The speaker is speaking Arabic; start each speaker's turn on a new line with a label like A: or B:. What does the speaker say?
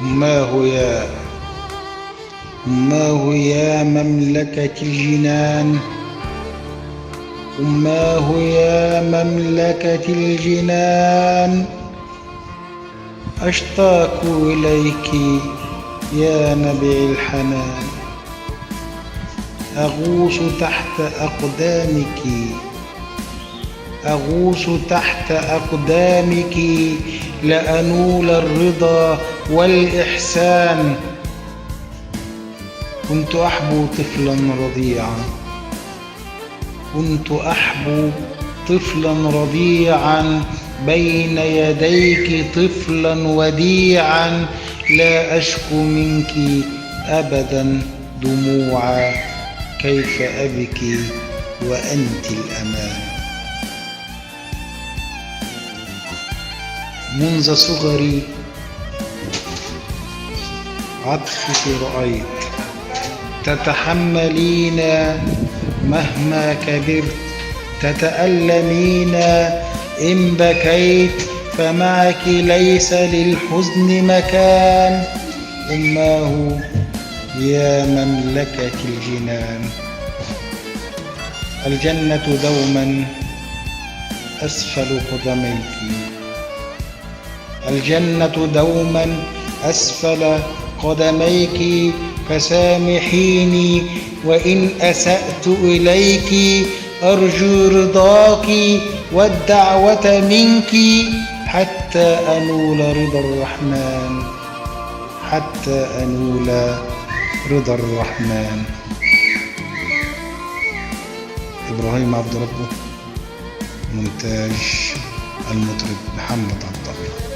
A: أماه يا مملكة الجنان، أماه يا مملكة الجنان، أشتاق إليك يا نبع الحنان. أغوص تحت أقدامك، أغوص تحت أقدامك لأنول الرضا والإحسان. كنت أحبو طفلا رضيعا، كنت أحبو طفلا رضيعا بين يديك طفلا وديعا، لا أشكو منك أبدا دموعا، كيف أبكي وأنت الأمان. منذ صغري عطفك رأيت، تتحملين مهما كبرت، تتألمين إن بكيت، فمعك ليس للحزن مكان. أماه يا مملكة الجنان، الجنة دوما أسفل قدميك، الجنة دوما أسفل قدميك، فسامحيني وإن أسأت إليك، أرجو رضاك والدعوة منك، حتى أنول رضا الرحمن، حتى أنول رضا الرحمن. إبراهيم عبد ربه، مونتاج المطرب محمد عبد الله.